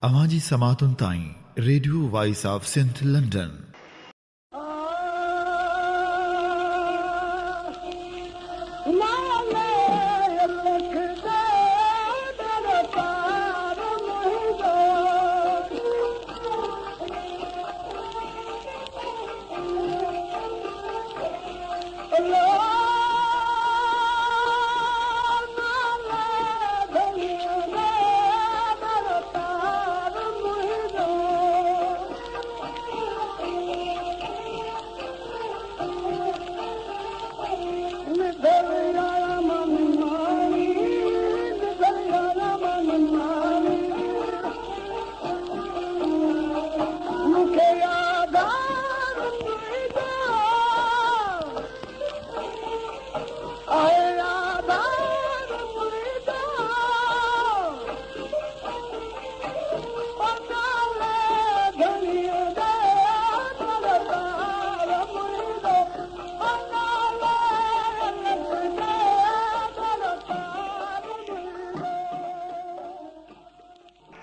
अवाजी समातुन ताई radio voice of सेंट लंदन।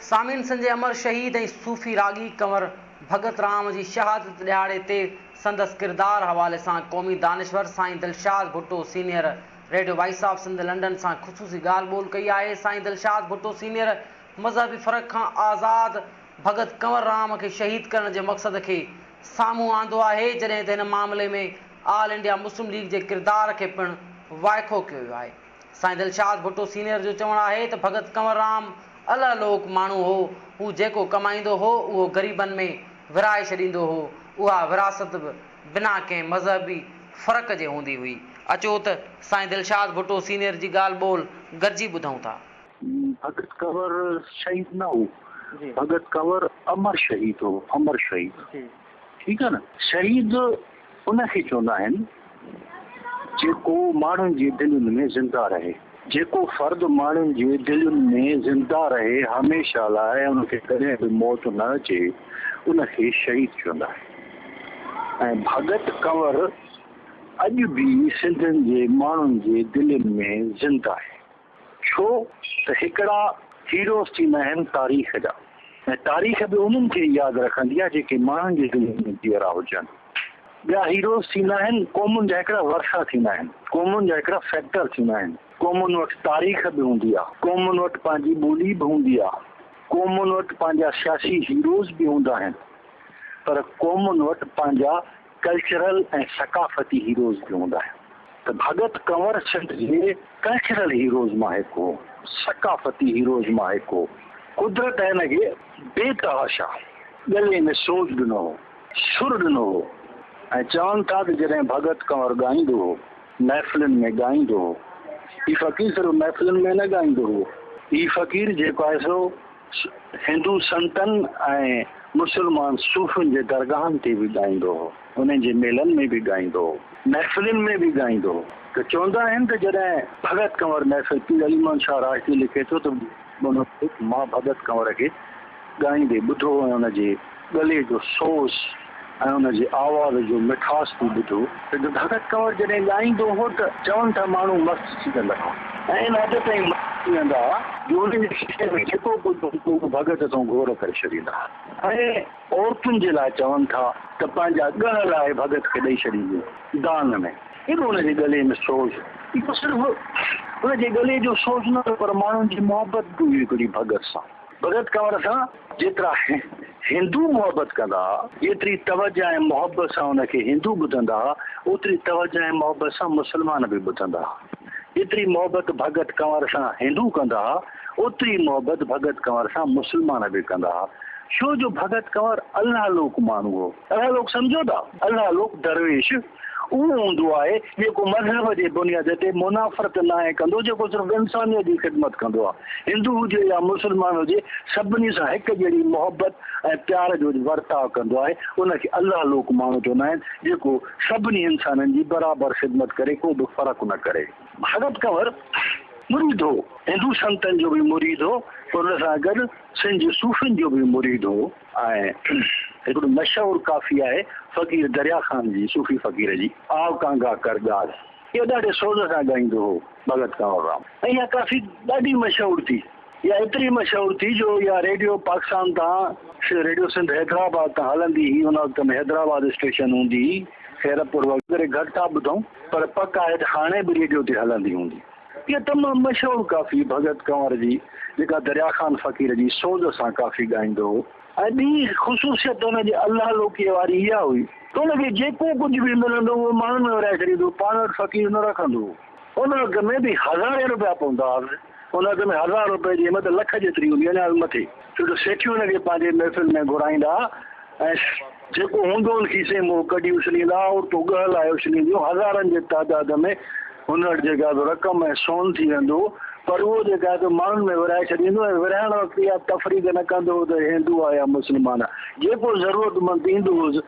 सामीन संजय अमर शहीद ऐं सूफ़ी रागी कंवर भगत राम जी शहादत ॾियारे ते संदसि किरदार हवाले सां क़ौमी दानिश्वर Sain Dilshad Bhutto senior radio voice of Sindh London सां ख़ुसूसी ॻाल्हि ॿोल कई आहे। साईं दिलशाद भुट्टो सीनियर मज़हबी फ़र्क़ खां आज़ाद भगत कंवर राम खे शहीद करण जे मक़सद खे साम्हूं आंदो आहे, जॾहिं त हिन मामले में ऑल इंडिया मुस्लिम लीग जे किरदार खे पिणु वाइखो कयो वियो आहे। साईं दिलशाद भुट्टो सीनियर जो चवणु आहे त भगत कंवर राम अलहलोक माण्हू हो, हू जेको कमाईंदो हो उहो ग़रीबनि में विराए छॾींदो हो। उहा विरासत बि बिना कंहिं मज़हबी फ़र्क़ जे हूंदी हुई। अचो त साईं दिलशाद भुट्टो सीनियर जी ॻाल्हि ॿोल गॾिजी ॿुधूं था। भगत कंवर शहीद न हो, भगत कंवर अमर शहीद हो, अमर शहीद। ठीकु आहे न। शहीद उनखे चवंदा आहिनि जेको माण्हुनि जी दिलुनि में ज़िंदा रहे, जेको फर्द माण्हुनि जी दिलुनि में ज़िंदा रहे हमेशह लाइ, उनखे कॾहिं बि मौत न अचे, उनखे शहीद चवंदा आहिनि। ऐं भगत कंवर अॼु बि सिंधियुनि जे माण्हुनि जे दिलनि में ज़िंदा आहे। छो त हिकिड़ा हीरोज़ थींदा आहिनि तारीख़ जा, ऐं तारीख़ बि उन्हनि खे यादि रखंदी आहे जेके माण्हुनि जे दिलनि में जीअरा हुजनि। ॿिया हीरोज़ थींदा आहिनि क़ौमुनि जा, हिकिड़ा वर्षा थींदा आहिनि, क़ौमुनि जा हिकिड़ा फैक्टर थींदा आहिनि। क़ौमुनि वटि तारीख़ बि हूंदी आहे, क़ौमुनि वटि पंहिंजी ॿोली बि हूंदी आहे, क़ौमुनि वटि पंहिंजा सियासी हीरोज़ बि हूंदा आहिनि, पर क़ौमुनि वटि पंहिंजा कल्चरल ऐं सकाफ़ती हीरोज़ बि हूंदा आहिनि। त भगत कंवर सिंध जे कल्चरल हीरोज़ मां हिकु हो, सकाफ़ती हीरोज़ मां हिकु हो। कुदरत हिनखे बेतहाशा गले में सोच ॾिनो हो, सुर ॾिनो हो। ऐं चवनि था त जॾहिं भगत कंवर ॻाईंदो हो, महफ़िलुनि में ॻाईंदो हो, ही फ़क़ीर सिर्फ़ु महफ़िलुनि में न ॻाईंदो हो, ही फ़क़ीर जेको आहे सो हिंदू संतनि ऐं मुस्लमान सूफ़ियुनि जे दरगाहनि ते बि ॻाईंदो हो, उन्हनि जे मेलनि में बि ॻाईंदो हो, महफ़िलुनि में बि ॻाईंदो हो। त चवंदा आहिनि त जॾहिं भगत कंवर महफ़िल पीर अलीमान शाह राजती लिखे थो त मां भगत कंवर खे ॻाईंदे ॿुधो ऐं हुनजे गले जो सोस ऐं हुनजी आवाज़ जो मिठास बि ॿुधो। त भगत कंवर जॾहिं ॻाईंदो हो त चवनि था माण्हू मस्तु थी वेंदा, ऐं इन हद ताईं मस्तु थी वेंदा जो हुनजे शीशे में जेको कुझु भगत सां घोर करे छॾींदा। ऐं औरतुनि जे लाइ चवनि था त पंहिंजा ॻह लाइ भगत खे ॾेई छॾींदियूं दान में। एॾो हुनजे गले में सोच, इहो सिर्फ़ु हुनजे गले जो सोच न, पर माण्हुनि जी मोहबत बि हुई हिकिड़ी भगत सां। भगत कंवर सां जेतिरा हिंदू मोहबत कंदा, एतिरी तवजह ऐं मोहबत सां हुनखे हिंदू ॿुधंदा, ओतिरी तवजह ऐं मोहबत सां मुस्लमान बि ॿुधंदा। एतिरी मोहबत भगत कंवर सां हिंदू कंदा, ओतिरी मोहबत भगत कंवर सां मुस्लमान बि कंदा। छो जो भगत कंवर अल्लाह लोक माण्हू हो। अल्लाह लोक सम्झो था, अल्लाह लोक दरवेश उहो हूंदो आहे जेको मज़हब जे बुनियाद ते मुनाफ़रत न आहे कंदो, जेको सिर्फ़ु इंसानियत जी ख़िदमत कंदो आहे। हिंदू हुजे या मुस्लमान हुजे, सभिनी सां हिकु जहिड़ी मोहबत ऐं प्यार जो वर्ताव कंदो आहे। उनखे अल्लाह लोक माण्हू चवंदा आहिनि, जेको सभिनी इंसाननि जी बराबरि ख़िदमत करे, को बि फ़र्क़ु न करे। भगत कंवर मुरीद हो, हिंदू संतनि जो बि मुरीद हो, पर हुन सां गॾु सिंध सूफ़ियुनि जो बि मुरीद हो। ऐं हिकिड़ो मशहूरु काफ़ी आहे फ़क़ीर दरिया ख़ान जी, सूफ़ी फ़क़ीर जी, आव कांगा कर ॻाल्हि, इहो ॾाढे सोज़ सां ॻाईंदो हो भगत कंवर राम। ऐं इहा काफ़ी ॾाढी मशहूरु थी। या एतिरी मशहूरु थी जो या रेडियो पाकिस्तान तां रेडियो सिंध हैदराबाद तां हलंदी हुई। उन वक़्त में हैदराबाद स्टेशन हूंदी हुई, खैरपुर वग़ैरह घटि था ॿुधूं, पर पक आहे त हाणे बि रेडियो ते हलंदी हूंदी। इहा तमामु मशहूरु काफ़ी भगत कंवर जी जेका दरिया ख़ान फ़क़ीर जी सोज सां काफ़ी ॻाईंदो हो। ऐं ॿी ख़ुशूसियत हुनजी अलाह लोकीअ वारी इहा हुई त हुनखे जेको कुझु बि मिलंदो उहो माण्हुनि में विराए छॾींदो, पाण वटि फ़क़ीर न रखंदो। उन वक़्त में बि हज़ारे रुपया पवंदा हुआ। उन वक़्त में 1000 रुपए जी हिमत लख जेतिरी हूंदी, अञा मथे, छो जो सेठियूं हुनखे पंहिंजे महफ़िल में घुराईंदा ऐं जेको हूंदो हुन खीसे मों कढी उछलींदा और तो ॻह लाइ उछलींदियूं। हज़ारनि जे तादाद में हुन वटि जेका रक़म ऐं सोन थी वेंदो, पर उहो जेका आहे माण्हुनि में विराए छॾींदो ऐं विराइण वक़्तु इहा तफ़रीक़ न कंदो त हिंदू आहे या मुस्लमान आहे। जेको ज़रूरतमंद ईंदो हुओ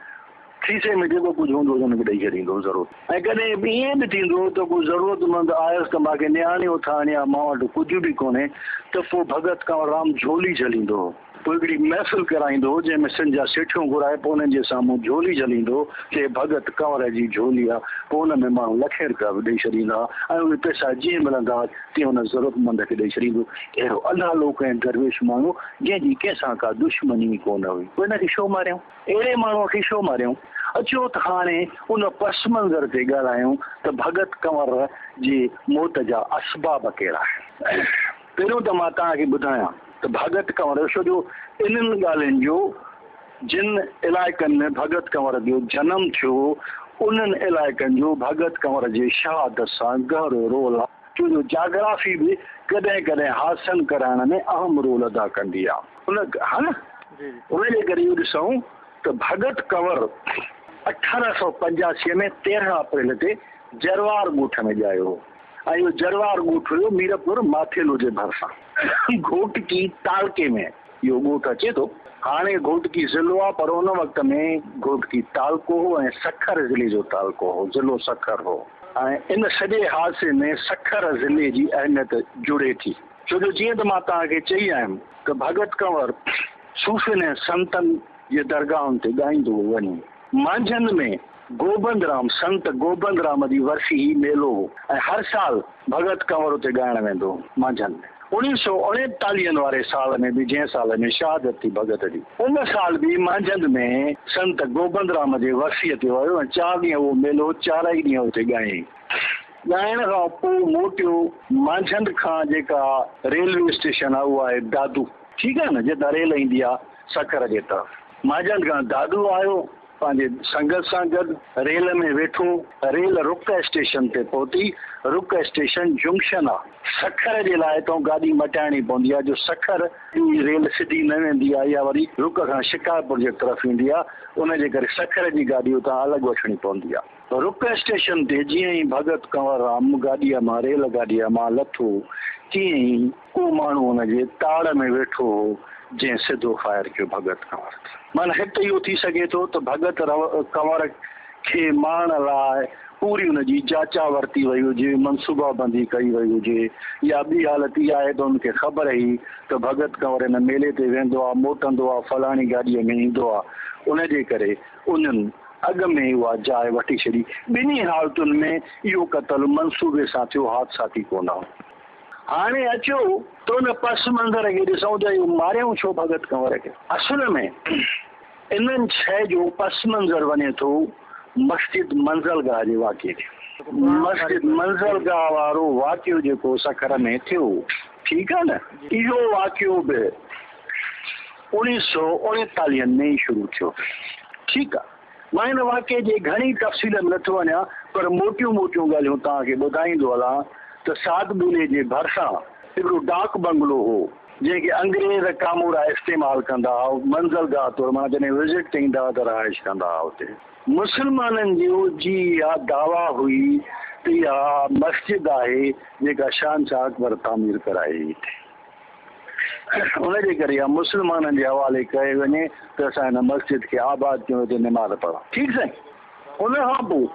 खीसे में जेको कुझु हूंदो हुनखे ॾेई छॾींदो ज़रूरत। ऐं कॾहिं ईअं बि थींदो त कोई ज़रूरतमंद आयुसि त मूंखे नियाणियो ठाहिणी आहे, मां वटि कुझु बि कोन्हे, त पोइ भगत कंवर राम झोली झलींदो हो। पोइ हिकिड़ी महफ़िल कराईंदो हो जंहिंमें सिंध जा सेठियूं घुराए पोइ उन्हनि जे साम्हूं झोली झलींदो कि भगत कंवर जी झोली आहे। पोइ हुन में माण्हू लखे रुपया बि ॾेई छॾींदा ऐं उहे पैसा जीअं मिलंदा तीअं हुन ज़रूरतमंद खे ॾेई छॾींदो। अहिड़ो अलाह लोक ऐं दरवेश माण्हू जंहिंजी कंहिंसां का दुश्मनी कोन हुई, पोइ हिनखे छो मारियऊं? अहिड़े माण्हूअ खे छो मारियऊं? अचो त हाणे उन पस मंज़र ते ॻाल्हायूं त भगत कंवर जी मौत जा असबाब कहिड़ा आहिनि। पहिरियों त मां तव्हांखे ॿुधायां त भगत कंवर छो जो इन्हनि ॻाल्हियुनि जो जिन इलाइक़नि में भगत कंवर जो जनमु थियो उन्हनि इलाइक़नि जो भगत कंवर जे शहादत सां गहरो रोल आहे, छो जो जाग्राफी बि कॾहिं कॾहिं हासिल कराइण में अहम रोल अदा कंदी आहे। उनजे करे इहो ॾिसूं त भगत कंवर 1885 में 13 अप्रैल ते जरवार ॻोठ में ॼायो हो ऐं इहो जरवार ॻोठ हुयो मीरपुर माथेलो जे भरिसां घोटकी तालके में। इहो ॻोठ अचे थो, हाणे घोटकी ज़िलो आहे, पर उन वक़्त में घोटकी तालको हो ऐं सखर ज़िले जो तालको हो, ज़िलो सखर हो। ऐं इन सॼे हादसे में सखर ज़िले जी अहमियत जुड़े थी, छो जो जीअं त मां तव्हांखे चई आयुमि त भगत कंवर सूफ़ियुनि ऐं संतनि जे दरगाहुनि ते ॻाईंदो वञे। मंझंदि में गोबंद राम संत गोबंद राम जी वर्सी मेलो हो ऐं हर साल भगत कंवर उते ॻाइण वेंदो मंझंदि में। 1939 वारे साल में बि जंहिं साल में शहादत थी भगत जी, उन साल बि मंझंदि में संत गोबंद राम जे वर्सीअ ते वियो ऐं 4 ॾींहं उहो मेलो 4 ई ॾींहं उते ॻायईं। ॻाइण खां पोइ मोटियो मंझंदि खां जेका रेलवे स्टेशन आहे उहा आहे दादू, ठीकु आहे न, जितां रेल ईंदी आहे सखर जे तरफ़। मंझंदि खां दादू आयो पंहिंजे संगत सां गॾु, रेल में वेठो, रेल रुक स्टेशन ते पहुती। रुक स्टेशन जंक्शन आहे, सखर जे लाइ तो गाॾी मटाइणी पवंदी आहे, जो सखर रेल सिधी न वेंदी आहे या वरी रुक खां शिकारपुर जे तरफ़ ईंदी आहे, उनजे करे सखर जी गाॾी उतां अलॻि वठणी पवंदी आहे। रुक स्टेशन ते जीअं ई भगत कंवर राम गाॾीअ मां रेल गाॾीअ मां लथो तीअं ई को माण्हू हुनजे ताड़ में वेठो हो जंहिं सिधो फायर कयो भगत कंवर। माना हिते इहो थी सघे थो त भगत कंवर खे मारण लाइ पूरी हुनजी जांचा वरिती वई हुजे, मनसूबाबंदी कई वई हुजे, या ॿी हालत इहा आहे त हुनखे ख़बर हुई त भगत कंवर हिन मेले ते वेंदो आहे, मोटंदो आहे, फलाणी गाॾीअ में ईंदो आहे, उनजे करे उन्हनि अॻ में उहा जाइ वठी छॾी। ॿिन्ही हालतुनि में इहो क़तल मनसूबे सां थियो, हादसाती कोन हो। हाणे अचो त हुन पस मंज़र खे ॾिसूं त इहो मारियऊं छो भगत कंवर खे। असुल में इन्हनि शइ जो पस मंज़र वञे थो मस्जिद मंज़लगाह जे वाक़े खे। मस्जिद मंज़लगाह वारो वाक़ियो जेको सखर में थियो, ठीकु आहे न, इहो वाक़ियो बि 1939 में ई शुरू थियो, ठीकु आहे। मां हिन वाक़े जे घणी तफ़सील में नथो वञा, पर मोटियूं मोटियूं ॻाल्हियूं तव्हांखे ॿुधाईंदो हलां त सादबीले जे भरिसां हिकिड़ो डाक बंगलो हो जंहिंखे अंग्रेज़ कामूरा इस्तेमालु कंदा हुआ, मंज़लगाह तौरु मां जॾहिं विज़िट ते ईंदा त रहाइश कंदा हुआ उते। मुस्लमाननि जी इहा दावा हुई त इहा मस्जिद आहे जेका शहंशाह अकबर तामीर कराई हुई, उनजे करे इहा मुस्लमाननि जे हवाले कए वञे त असां हिन मस्जिद खे आबाद कयूं, हिते निमाज़ पढ़ूं, ठीकु साईं। उनखां पोइ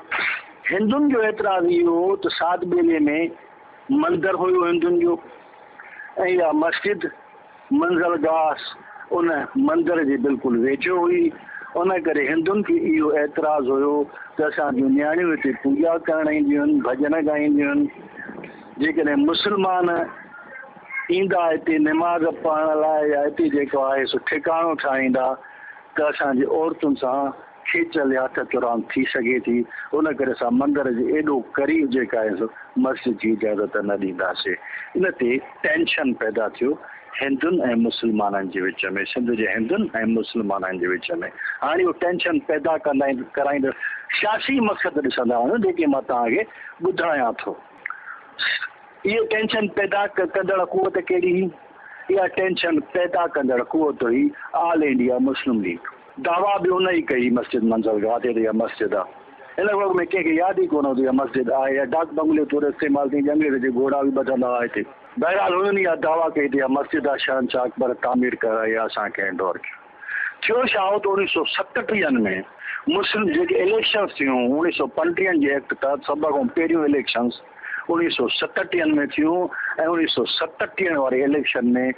हिंदुनि जो एतिराज़ इहो हो त सादबेले में मंदरु हुयो हिंदुनि जो ऐं इहा मस्जिद मंज़लगाह उन मंदर जे बिल्कुलु वेझो हुई। उन करे हिंदुनि खे इहो एतिराज़ हुयो त असांजूं नियाणियूं हिते पूॼा करणु ईंदियूं आहिनि, भॼन ॻाईंदियूं आहिनि। जेकॾहिं मुस्लमान ईंदा हिते निमाज़ पढ़ण लाइ या हिते जेको आहे सो ठिकाणो ठाहींदा त असांजी औरतुनि सां खीचल हथ तुरान थी सघे थी। उन करे असां मंदर जे एॾो क़रीब जेका आहे सो मस्जिद जी इजाज़त न ॾींदासीं। इन ते टेंशन पैदा थियो हिंदुनि ऐं मुस्लमाननि जे विच में, सिंध जे हिंदुनि ऐं मुस्लमाननि जे विच में। हाणे उहो टेंशन पैदा कराईंदड़ सियासी मक़सद ॾिसंदा आहियूं जेके मां तव्हांखे ॿुधायां थो। इहे टेंशन पैदा कंदड़ कुवत कहिड़ी हुई? इहा टेंशन पैदा कंदड़ कुवत हुई ऑल इंडिया मुस्लिम लीग। दावा बि उन ई कई मस्जिद मंज़िलगाह ते इहा मस्जिद आहे। हिन वक़्त में कंहिंखे यादि ई कोन हूंदी इहा मस्जिद आहे या डाक बंगले तौरु इस्तेमालु थी, अंग्रेज़ जे घोड़ा बि ॿधंदा हुआ हिते। बहरहाल हुननि इहा दावा कई त इहा मस्जिद आहे शहनशाह अकबर तामीर कराई आहे असांखे इंडोर थियो छा हो त 1937 में मुस्लिम जेके इलेक्शन्स थियूं 1935 जे एक्ट तहत सभ खां पहिरियों इलेक्शन्स 1937 में थियूं ऐं 1937 वारे इलेक्शन में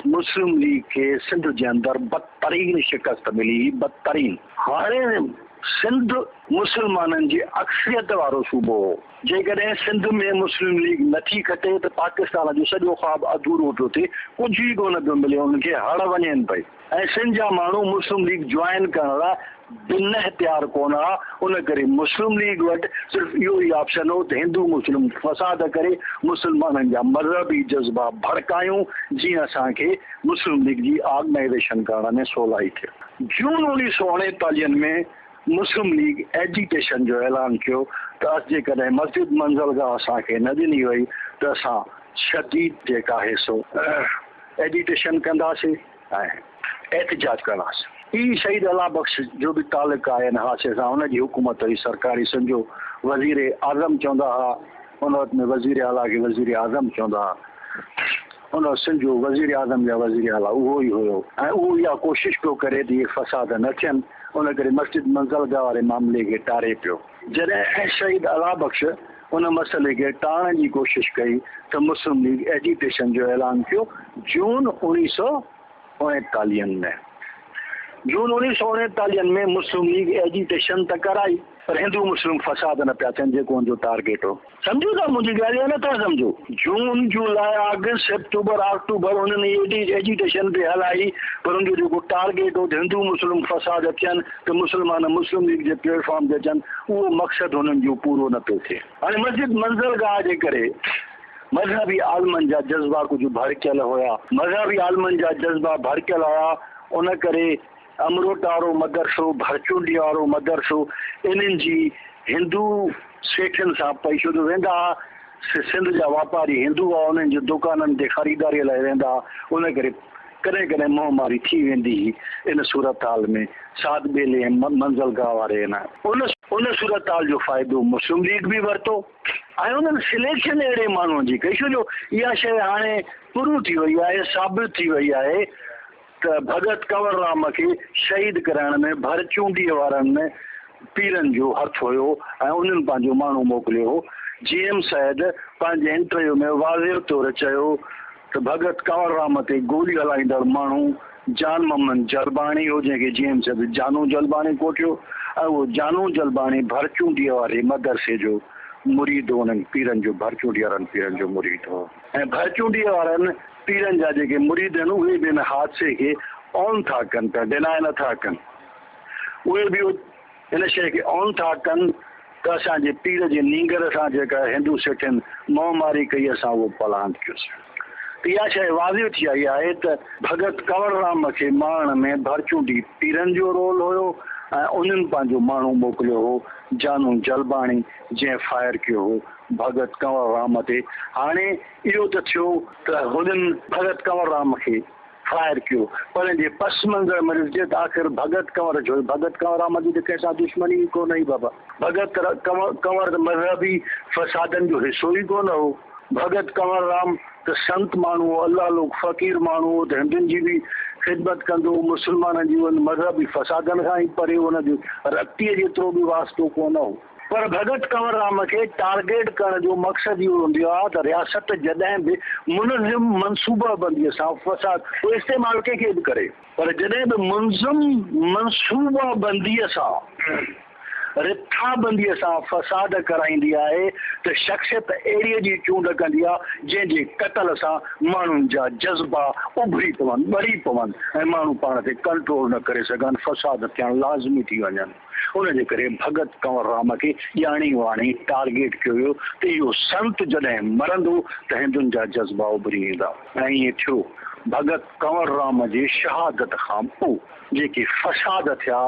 मुस्लिम लीग खे सिंध जे अंदरि बदतरीन शिकस्त मिली। बदतरीन। हाणे सिंध मुस्लमाननि जी अक्सरियत वारो सूबो हो। जेकॾहिं सिंध में मुस्लिम लीग नथी खटे त पाकिस्तान जो सॼो ख्वाब अधूरो थो थिए, कुझु ई कोन पियो मिले, उनखे हड़ वञनि पई। ऐं सिंध जा माण्हू मुस्लिम लीग ज्वाइन करण लाइ बिन तयारु कोन हुआ। उन करे मुस्लिम लीग वटि सिर्फ़ु इहो ई ऑप्शन हो त हिंदू मुस्लिम फ़साद करे मुस्लमाननि जा मज़हबी जज़्बा भड़कायूं जीअं असांखे मुस्लिम लीग जी ऑर्गनाइज़ेशन करण में सवलाई थिए। जून 1939 में मुस्लिम लीग एजिटेशन जो ऐलान कयो त जेकॾहिं मस्जिद मंज़िलगाह असांखे न ॾिनी वई त असां शदीद जेका आहे सो एजिटेशन कंदासीं ऐं एहतिजाज कंदासीं। ही शहीद अला बख्श जो बि तालुक आहे हिन हादसे सां, हुनजी हुकूमत हुई सरकारी। संजो वज़ीर आज़म चवंदा हुआ, हुन वक़्त में वज़ीर आला खे वज़ीर आज़म चवंदा हुआ। हुन सिंध जो वज़ीर आज़म या वज़ीर आला उहो ई हुयो ऐं उहो इहा कोशिशि पियो करे त इहे फ़साद न थियनि। उन करे मस्जिद मंज़िलगाह वारे मामले खे टारे पियो। जॾहिं शहीद अला बख्श उन मसइले खे टारण जी कोशिशि कई त मुस्लिम लीग एजिटेशन जो ऐलान कयो जून 1939 में। जून 1939 में मुस्लिम लीग एजिटेशन त कराई पर हिंदू मुस्लिम फ़साद न पिया थियनि जेको हुनजो टारगेट हो। सम्झो था मुंहिंजी ॻाल्हि या नथा सम्झो? जून जुलाई अगस्त सेप्टेम्बर अक्टूबर उन्हनि एडी एजिटेशन बि हलाई पर हुनजो जेको टारगेट हो त हिंदू मुस्लिम फ़साद थियनि त मुस्लमान मुस्लिम लीग जे प्लेटफॉर्म ते अचनि, उहो मक़सदु हुननि जो पूरो न पियो थिए। हाणे मस्जिद मंज़िलगाह जे करे मज़हबी आलमनि जा जज़्बा कुझु भड़कियल हुया। मज़हबी आलमनि जा जज़्बा भड़कियल हुया। उन करे अमरोट वारो मदरसो, भरचूंडी वारो मदरसो, इन्हनि जी हिंदू सेठनि सां पई छो त वेंदा सिंध जा वापारी हिंदू हुआ, उन्हनि जे दुकाननि ते ख़रीदारीअ लाइ वेंदा। उन करे कॾहिं कॾहिं मोहमारी थी वेंदी हुई। इन सूरत हाल में साद बेले ऐं मंज़िलगाह वारे उन सूरत हाल जो फ़ाइदो मुस्लिम लीग बि वरितो ऐं उन्हनि सिलेक्शन अहिड़े माण्हुनि जी कई छो जो इहा शइ हाणे पूरी थी वई आहे, साबित थी वई आहे त भगत कंवर राम खे शहीद कराइण में भरचूंडीअ वारनि में पीरनि जो हथ हुयो ऐं उन्हनि पंहिंजो माण्हू मोकिलियो हो। GM सैद पंहिंजे इंटरव्यू में वाज़े तौरु चयो त भगत कंवर राम ते गोली हलाईंदड़ माण्हू जान मोहम्मद जलबाणी हो, जंहिंखे GM सैद जानू जलबाणी कोठियो ऐं उहो जानू जलबाणी भरचूंडीअ वारे मदरसे जो मुरीद हो। उन्हनि पीरनि जो भरचूंडीअ वारनि पीरनि जो मुरीद हो ऐं भरचूंडीअ वारनि पीरनि जा जेके मुरीद आहिनि उहे बि हिन हादसे खे ऑन था कनि पिया, डिनाए नथा कनि। उहे बि हिन शइ खे ऑन था कनि त असांजे पीर जे नींगर सां जेका हिंदू सेठनि मोहमारी कई असां उहो पलांद कयोसीं। त इहा शइ वाज़िब थी आई आहे त भगत कंवर राम खे मारण में भरचूंडी पीरनि जो रोल हुयो ऐं उन्हनि पंहिंजो माण्हू मोकिलियो हो जानू जलबाणी जंहिं फायर कयो हो भगत कंवर राम ते। हाणे इहो त थियो त हुननि भगत कंवर राम खे फायर कयो पर जे पस मंज़र में ॾिसिजे त आख़िर भगत कंवर जो भगत कंवर राम जी त कंहिंसां दुश्मनी ई कोन हुई बाबा। भगत कंवर मज़हबी फ़सादनि जो हिसो ई कोन हो। भगत कंवर राम त संत माण्हू हो, अल्लाह लोग फ़क़ीर माण्हू हो, त हिंदुनि जी बि ख़िदमत कंदो, मुस्लमाननि जी मज़हबी फ़सादनि खां ई परे हुनजो रतीअ जेतिरो बि वास्तो कोन हो। पर भगत कंवर राम खे टारगेट करण जो मक़सदु इहो हूंदो आहे त रियासत जॾहिं बि मुनज़िम मनसूबाबंदीअ सां फ़साद उहो इस्तेमालु कंहिंखे बि करे, पर जॾहिं बि मुनज़िम मनसूबाबंदीअ सां रिथाबंदीअ सां फ़साद कराईंदी आहे त शख़्सियत अहिड़ीअ जी चूंड कंदी आहे जंहिंजे क़तल सां माण्हुनि जा जज़्बा उभरी पवनि ॿरी पवनि ऐं माण्हू पाण ते कंट्रोल न करे सघनि फ़साद थियणु लाज़मी थी वञनि। उनजे करे भगत कंवर राम खे ॼाणी वाणी टारगेट कयो वियो त इहो संत जॾहिं मरंदो त हिंदुनि जा जज़्बा उभरी ईंदा ऐं ईअं थियो। भगत कंवर राम जे शहादत खां पोइ जेके फ़साद थिया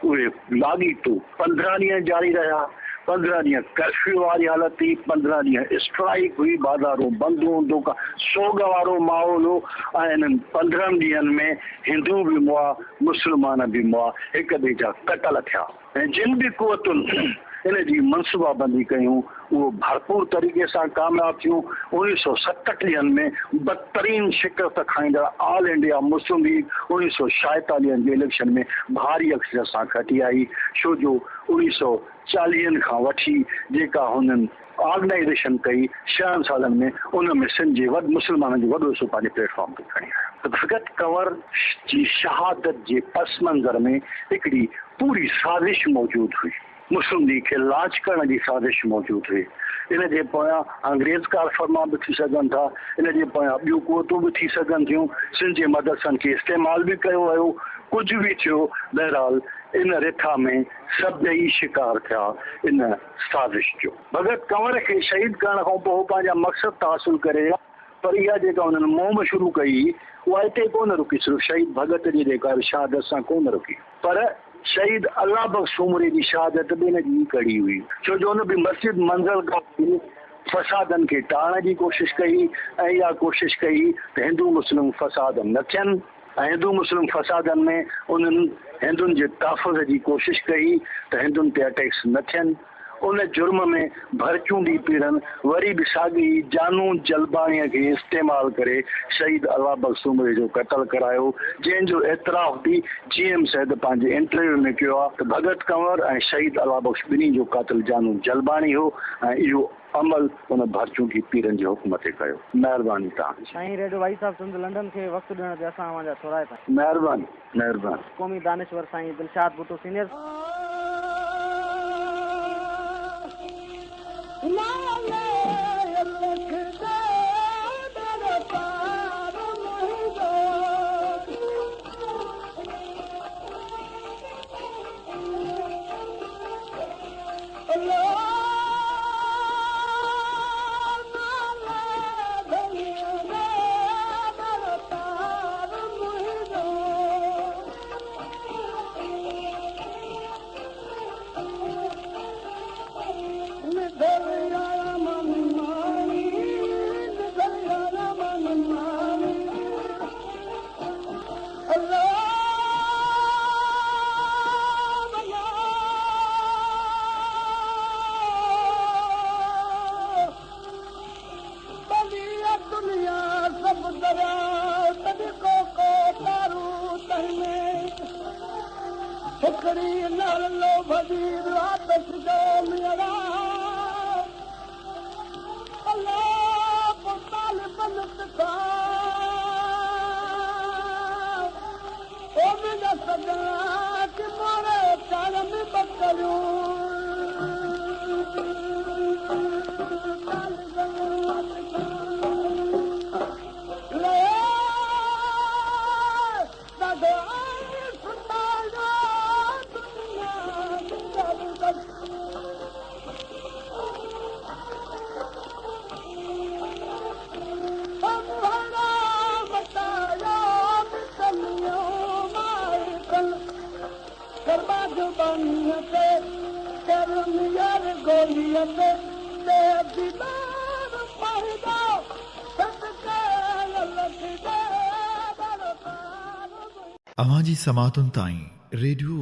उहे लाॻीतो 15 ॾींहं जारी रहिया। 15 ॾींहं कर्फ्यू वारी हालत हुई, 15 ॾींहं स्ट्राइक हुई, बाज़ारूं बंदि हूंदो का सोग वारो माहौल हो ऐं इन्हनि 15 ॾींहंनि में हिंदू बि मुआ मुस्लमान बि मुआ हिक ॿिए जा कतल थिया ऐं जिन बि कुवतुनि इन जी मनसूबाबंदी कयूं उहो भरपूर तरीक़े सां कामयाबु थियूं। 1937 में बदतरीन शिकस्त खाईंदड़ ऑल इंडिया मुस्लिम लीग 1947 जे इलेक्शन में भारी अक्षर सां खटी आई, छो जो 1940 खां वठी जेका हुननि ऑर्गेनाइजेशन कई 6 सालनि में उन में सिंध जे मुस्लमाननि जो वॾो हिसो पंहिंजे प्लेटफॉर्म ते खणी आयो। भगत कंवर जी शहादत जे पस मंज़र में हिकिड़ी पूरी साज़िश मौजूदु हुई। मुस्लिम लीग खे लांच करण जी साज़िश मौजूदु हुई। इन जे पोयां अंग्रेज़ कार फरमा बि थी सघनि था, इन जे पोयां ॿियूं कुवतूं बि थी सघनि थियूं। सिंध जे मदरसनि खे इस्तेमालु बि कयो वियो, कुझु बि थियो। बहरहाल इन रिथा में सभई शिकार थिया इन साज़िश जो। भगत कंवर खे शहीद करण खां पोइ पंहिंजा मक़सद त हासिल करे, पर इहा जेका हुननि मुहिम शुरू कई उहा हिते कोन रुकी, सिर्फ़ु शहीद भगत जी जेका शहादत सां कोन रुकी, पर शहीद अल्लाह बख्श सूमरे जी शहादत बि हिन जी कड़ी हुई, छो जो हुन बि मस्जिद मंज़िल खां फ़सादनि खे टालण जी कोशिशि कई ऐं इहा कोशिशि कई त हिंदू मुस्लिम फ़साद न थियनि ऐं हिंदू मुस्लिम फ़सादनि में उन्हनि हिंदुनि जे तहफ़ुज़ जी कोशिशि कई त हिंदुनि ते अटैक्स न थियनि। उन जुर्म में भरचूंडी पीड़नि वरी बि साॻी जानू जलबाणीअ खे इस्तेमालु करे शहीद अल्लाह बख्श सूमरे जो क़तल करायो, जंहिंजो एतिराफ़ बि GM सैद पंहिंजे इंटरव्यू में कयो आहे त भगत कंवर ऐं शहीद अल्लाह बख्श ॿिन्ही जो क़ातिल जानू जलबाणी हो ऐं इहो अमल उन भरचूंडी पीरनि जे हुकुम ते कयो। महिरबानी तव्हांजी। Sain radio voice of Sindh London खे वक़्तु ॾियण ते असां तव्हांजा थोरा था। महिरबानी महिरबानी। क़ौमी दानिश्वर साईं दिलशाद भुट्टो सीनियर। अवां जी समातुनि ताईं रेडियो